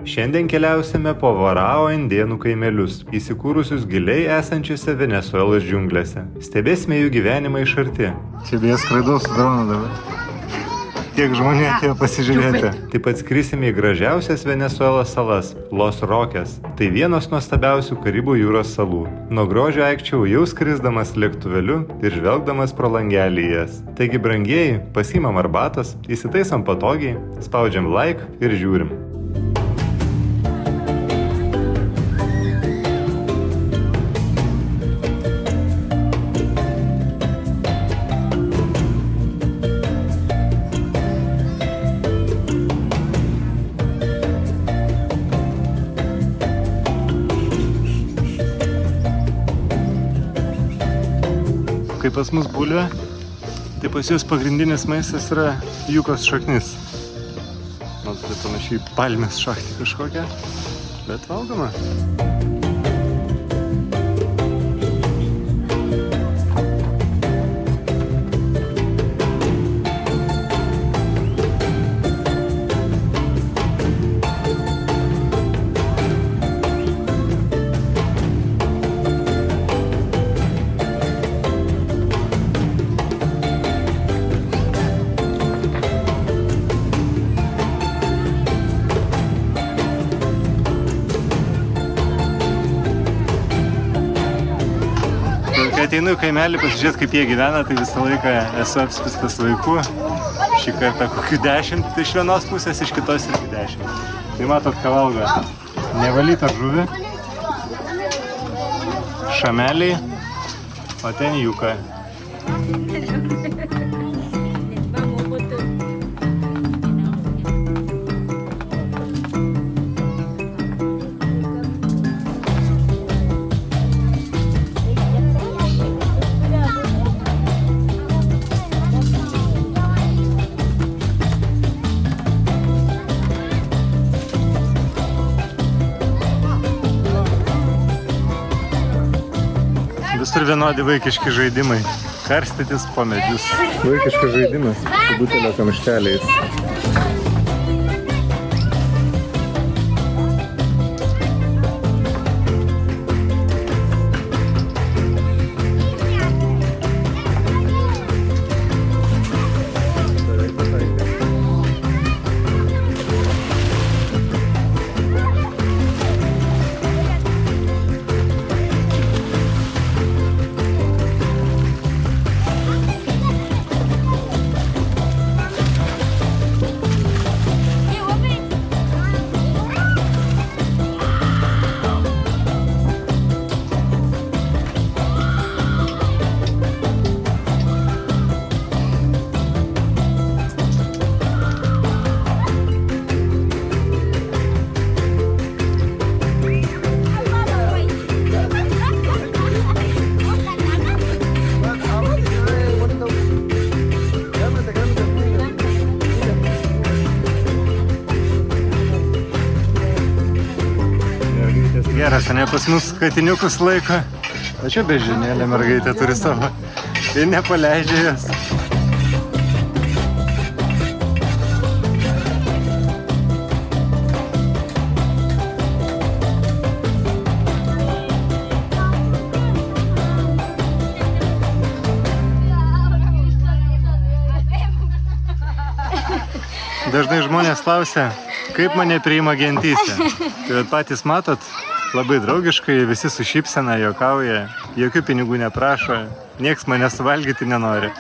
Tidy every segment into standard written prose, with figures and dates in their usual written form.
Šiandien keliausime po Varao indėnų kaimelius, įsikūrusius giliai esančiose Venesuelos džiunglėse. Stebėsime jų gyvenimą iš arti. Čia beje skraidau su dronu dabar. Tiek žmonių atėjo pasižiūrėti. Taip pat skrisime į gražiausias Venesuelos salas – Los Roques. Tai vienos nuostabiausių Karibų jūros salų. Nuo grožio aikščiau jau skrisdamas lėktuveliu ir žvelgdamas pro langelį į jas. Taigi, brangieji, pasiimam arbatos, įsitaisom patogiai, spaudžiam like ir žiūrim. Kai pas mus bulvė, tai pas jūs pagrindinis maistas yra jukos šaknis. Nors tai panašiai palmės šaknį kažkokią, bet valgoma. Kai ateinu į kaimelį pasižiūrėti, kaip jie gyvena, tai visą laiką esu apspistas vaikų. Šį kartą kokių 10, tai iš vienos pusės, iš kitos irgi 10. Tai matot, ką valgo. Nevalytą žuvį, šameliai, o ten juka. Visur vienodi vaikiški žaidimai. Karstytis po medžius. Vaikiškas žaidimas su butelio kamšteliais. Geras, ne pas mus katiniukus laiko. O čia bežinėlė mergaitė turi savo. Ir nepaleidžia jas. Dažnai žmonės klausia, kaip mane priima gentyse. Tai patys matot, labai draugiškai, visi su šypsena juokauja, jokių pinigų neprašo, nieks manęs suvalgyti nenori.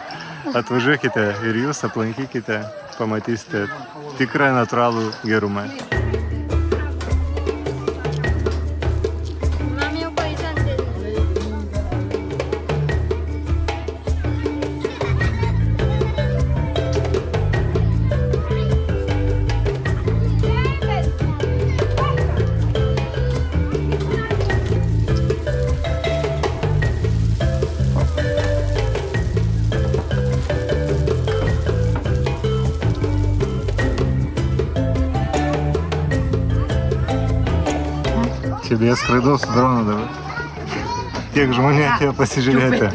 Atvažiuokite ir jūs aplankykite, pamatysite tikrą natūralų gerumą. Čia beje skraidau su dronu dabar. Tiek žmonių atėjo pasižiūrėti.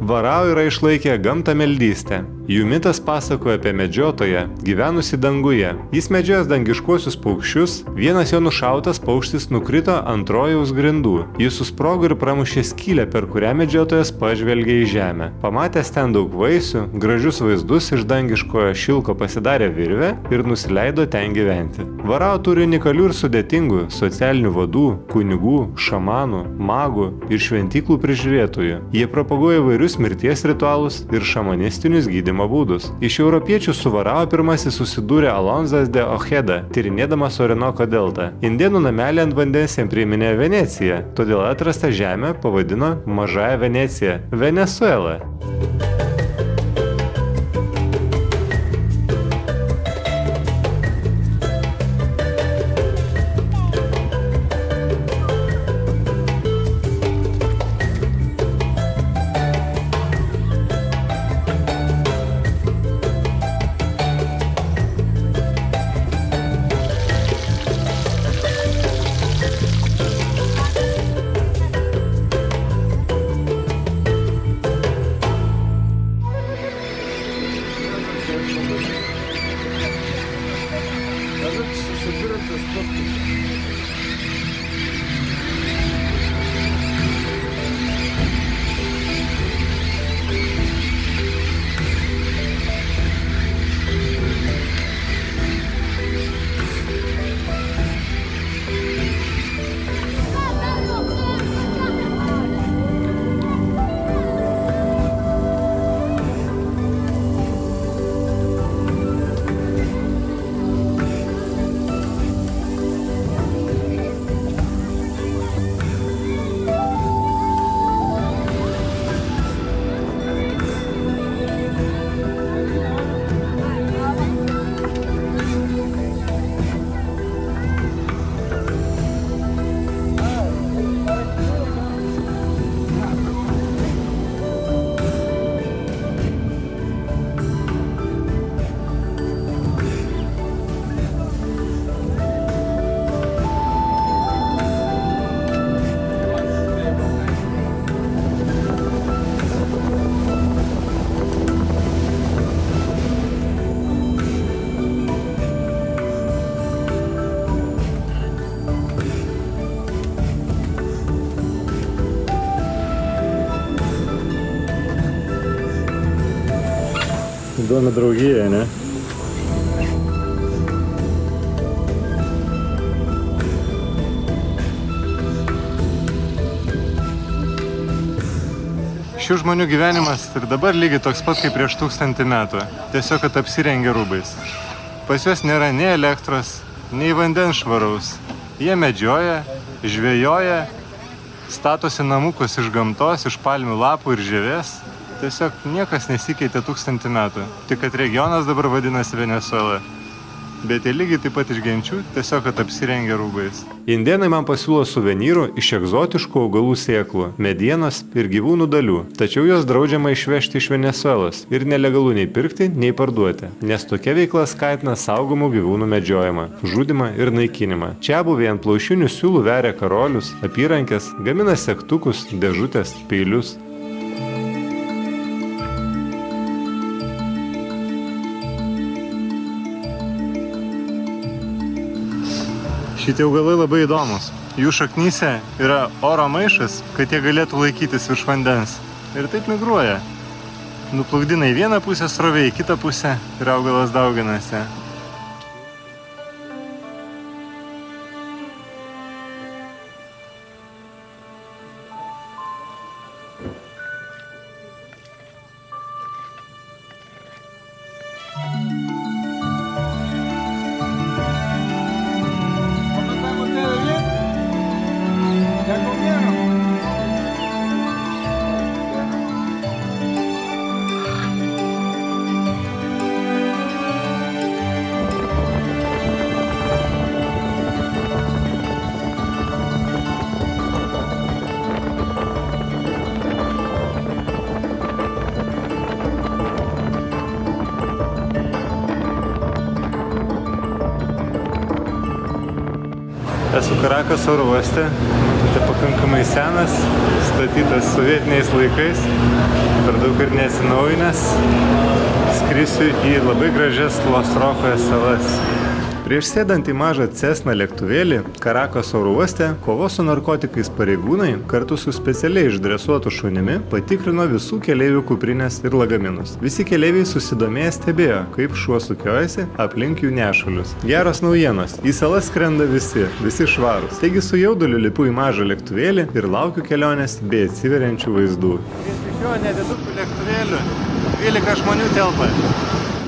Varao yra išlaikę gamtameldystę. Jų mitas pasakoja apie medžiotoją, gyvenusį danguje. Jis medžiojęs dangiškuosius paukščius, vienas jo nušautas paukštis nukrito ant rojaus grindų. Jis susprogo ir pramušė skylę, per kurią medžiotojas pažvelgė į žemę. Pamatęs ten daug vaisių, gražius vaizdus iš dangiškojo šilko pasidarė virvę ir nusileido ten gyventi. Varao turi unikalių ir sudėtingų socialinių vadų, kunigų, šamanų, magų ir šventyklų prižiūrėtojų. Jie propaguoja įvairius mirties ritualus ir šamanistinius gydymo būdus. Iš europiečių su Varao pirmasis susidūrė Alonzas de Ojeda, tyrinėdamas Orinoko deltą. Indėnų namelį ant vandens jam priminė Veneciją, todėl atrastą žemę pavadino Mažąją Veneciją – Venesuela. Įdomi draugija, ne? Šių žmonių gyvenimas ir dabar lygiai toks pat kaip prieš 1000 metų. Tiesiog, kad apsirengia rūbais. Pas juos nėra nei elektros, nei vandens švaraus. Jie medžioja, žvejoja, statosi namukus iš gamtos, iš palmių lapų ir žievės. Tiesiog niekas nesikeitė 1000 metų. Tik kad regionas dabar vadinasi Venesuela. Bet jie lygiai taip pat iš genčių, tiesiog, kad apsirengia rūbais. Indėnai man pasiūlo suvenyrų iš egzotiškų augalų sėklų, medienos ir gyvūnų dalių. Tačiau jos draudžiama išvežti iš Venesuelos ir nelegalu nei pirkti, nei parduoti. Nes tokia veikla skatina saugomų gyvūnų medžiojimą, žudymą ir naikinimą. Čiabuviai ant plaušinių siūlų veria karolius, apyrankes, gamina segtukus, dėžutės, peilius. Šitie augalai labai įdomus. Jų šaknyse yra oro maišas, kad jie galėtų laikytis virš vandens. Ir taip migruoja. Nuplukdina į vieną pusę srovė, į kitą pusę ir augalas dauginasi. Esu Karakas oro uoste, matote pakankamai senas, statytas sovietiniais laikais, per daug ir nesinaujinęs. Skrisiu į labai gražias Los Rokoje salas. Prieš sėdant į mažą Cessna lėktuvėlį, Karakos oro uoste, kovos su narkotikais pareigūnai kartu su specialiai išdresuotu šunimi patikrino visų keleivių kuprinės ir lagaminus. Visi keleiviai susidomėję stebėjo, kaip šuo sukiojasi aplink jų nešulius. Geros naujienos, į salas skrenda visi švarūs. Taigi su jauduliu lipu į mažą lėktuvėlį ir laukiu kelionės bei atsiveriančių vaizdų. Iš šio nedidukų lėktuvėlių 12 žmonių telpa.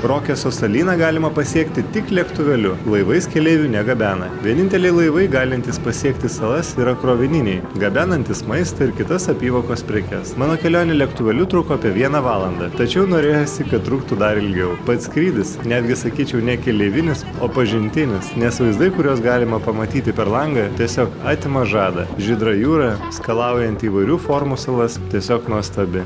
Rokeso salyną galima pasiekti tik lėktuvėliu, laivais keleivių negabena. Vieninteliai laivai galintys pasiekti salas yra krovininiai, gabenantis maistą ir kitas apyvokos prekes. Mano kelionė lėktuvėliu truko apie 1 valandą, tačiau norėjosi, kad truktų dar ilgiau. Pats skrydis, netgi sakyčiau ne keleivinis, o pažintinis, nes vaizdai, kuriuos galima pamatyti per langą, tiesiog atima žadą. Žydra jūra, skalaujant įvairių formų salas, tiesiog nuostabi.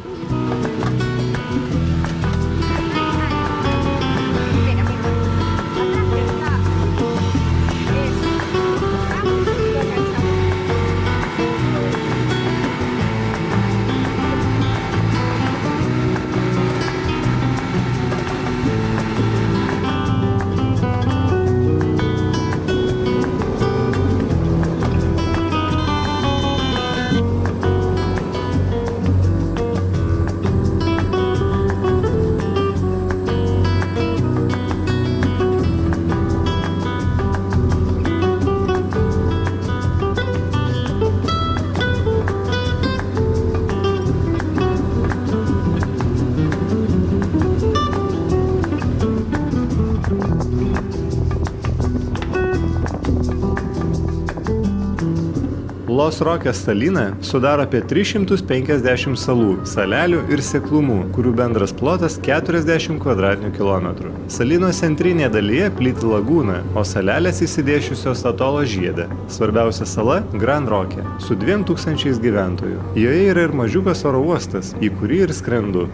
Los Rokės salyną sudaro apie 350 salų, salelių ir seklumų, kurių bendras plotas 40 km². Salyno centrinėje dalyje plyti lagūna, o salelės įsidėšiusios atolo žiedę. Svarbiausia sala – Grand Roke, su 2000 gyventojų. Joje yra ir mažiukas oro uostas, į kurį ir skrendu.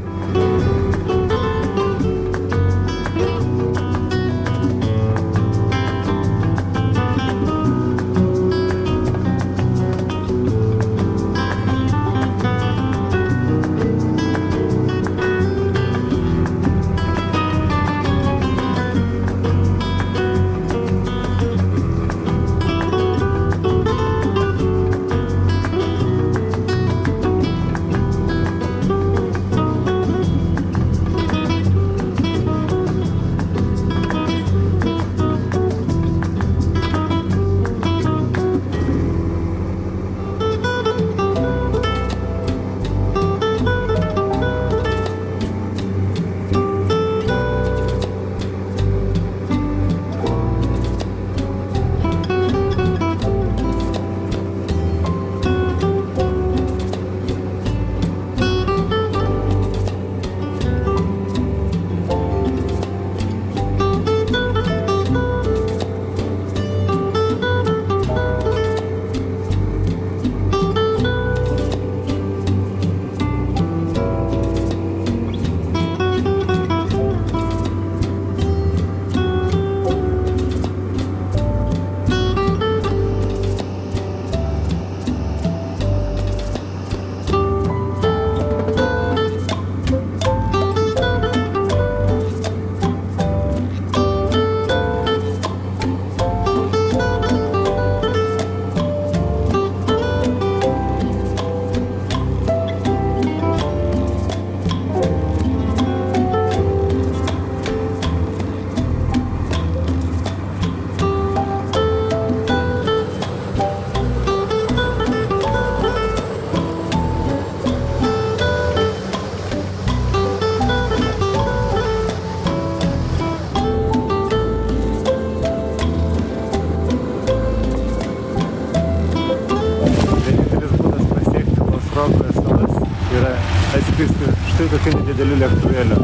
atskristi štai tokiu nedideliu lėktuvėliu.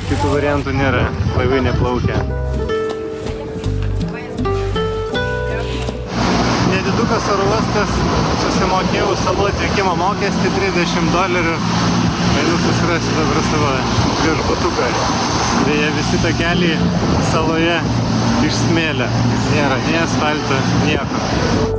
Kitų variantų nėra, laivai neplaukia. Nedidukas oro uostas, susimokėjau salų atvykimo mokestį $30. Einu susirasti dabar savo viešbutuką. Beje, visi takeliai saloje iš smėlio. Nėra nei asfalto, nieko.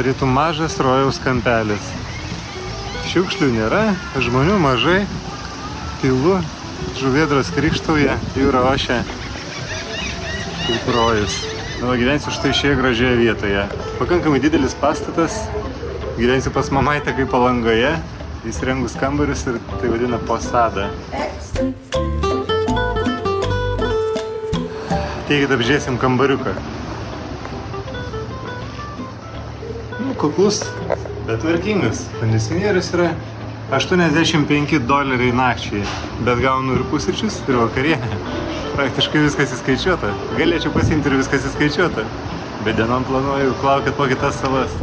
tarytum mažas rojaus kampelis. Šiukšlių nėra, žmonių mažai, tylu, žuvėdros krykštauja, jūra ošia kaip rojus. Na, gyvensiu štai šioje gražioje vietoje. Pakankamai didelis pastatas, gyvensiu pas mamaitę kaip Palangoje, įsirengus kambarius ir tai vadina posada. Teikit, apžiūrėsim kambariuką. Kuklus, bet tvarkingas. Kondicionierius yra $85 nakčiai, bet gaunu ir pusryčius, ir vakarienę. Praktiškai viskas įskaičiuota. Galėčiau pasiimti ir viskas įskaičiuota. Bet dienom planuoju plaukiot po kitas salas.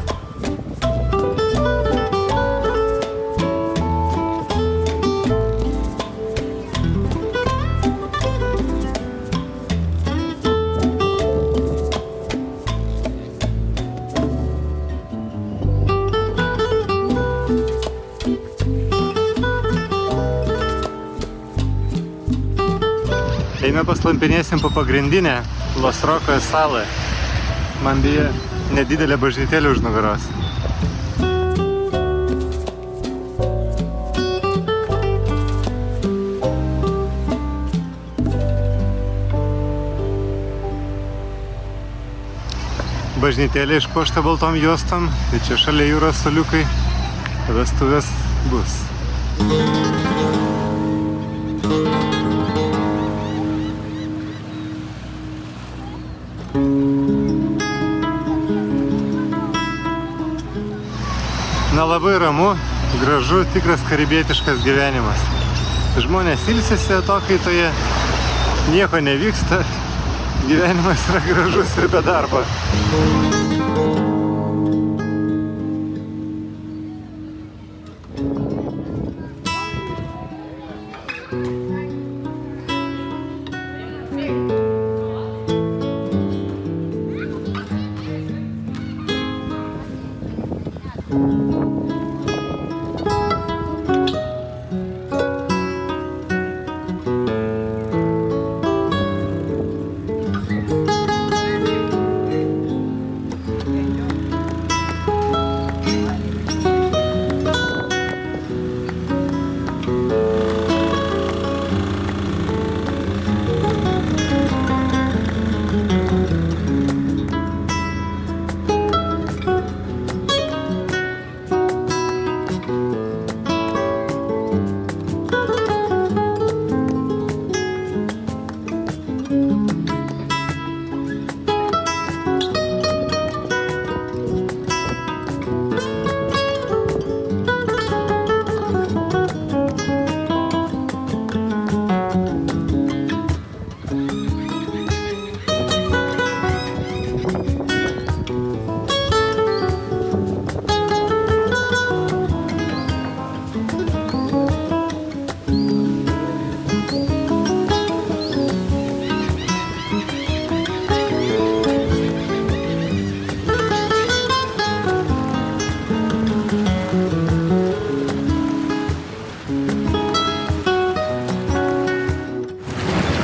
Eime paslampinėsim po pagrindinę Los Rocos salą. Man beje nedidelė bažnytėlė už nugaros. Bažnytėlė išpuošta baltom juostom, tai čia šalia jūros suoliukai. Vestuvės bus. Na, labai ramu, gražu, tikras karibietiškas gyvenimas. Žmonės ilsisi atokaitoje, nieko nevyksta, gyvenimas yra gražus ir be darbo.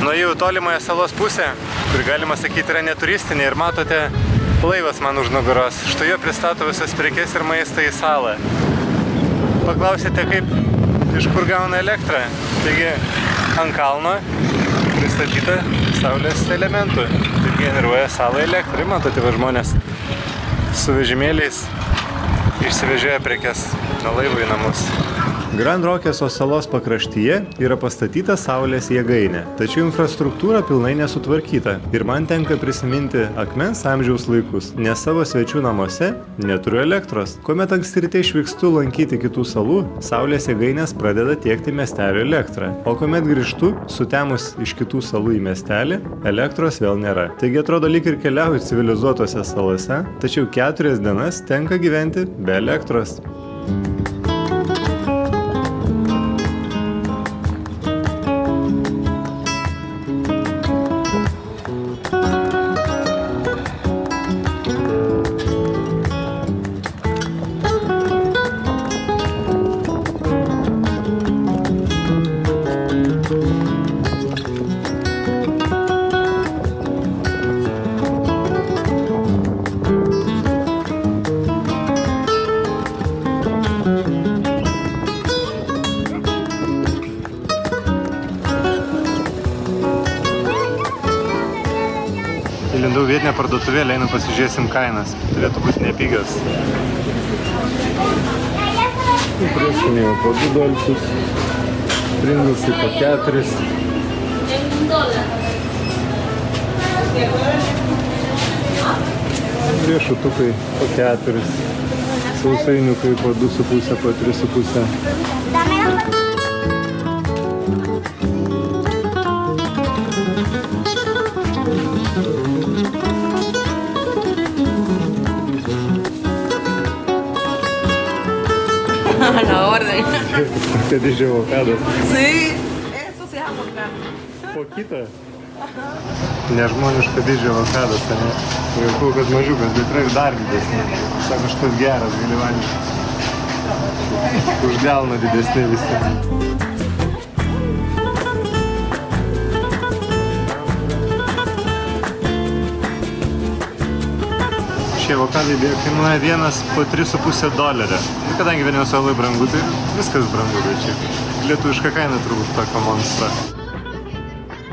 Nuėjau į tolimąją salos pusę, kur galima sakyti yra neturistinė ir matote laivas man už nugaros. Štai jo pristato visas prekes ir maistą į salą. Paklausite, kaip iš kur gauna elektrą. Taigi ant kalno pristatyta saulės elementų. Tai generuoja salą elektrą. Matote, va žmonės su vežimėliais išsivežioja prekes nuo laivo į namus. Grand Rokeso salos pakraštyje yra pastatyta saulės jėgainė, tačiau infrastruktūra pilnai nesutvarkyta ir man tenka prisiminti akmens amžiaus laikus, nes savo svečių namuose neturiu elektros. Kuomet anksti ryte išvykstu lankyti kitų salų, saulės jėgainės pradeda tiekti miestelio elektrą, o kuomet grįžtu, sutemus iš kitų salų į miestelį, elektros vėl nėra. Taigi atrodo lyg ir keliauju civilizuotose salose, tačiau 4 dienas tenka gyventi be elektros. kalėdinę parduotuvėlę, einu pasižiūrėsim kainas. Turėtų būti nepigios. Prieskoniai po $2, Pringlsai po 4. Riešutukai po 4. Sausainiukai po 2,5, po 3,5. A la orden. Te dije avocados. Sí, eso sí es aguacate. Poquito? Nežmoniška didžio avokadas, ne? Vaikau, kad mažiukas, bet yra ir dar didesnė. Sako, šitas geras, gali valgyti. Už delną didesnė visi. Šie avokadai beje kainuoja vienas po $3,5. Kadangi Venesuelai brangu, tai viskas brangu, bet čia lietuviška kaina turbūt tokio monstro.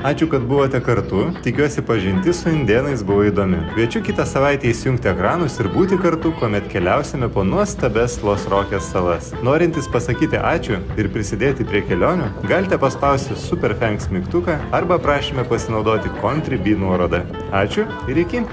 Ačiū, kad buvote kartu. Tikiuosi pažintis su indėnais buvo įdomi. Kviečiu kitą savaitę įsijungti ekranus ir būti kartu, kuomet keliausime po nuostabes Los Roques salas. Norintys pasakyti ačiū ir prisidėti prie kelionių, galite paspausti Super Thanks mygtuką arba prašymę pasinaudoti Contribui nuorodą. Ačiū ir iki!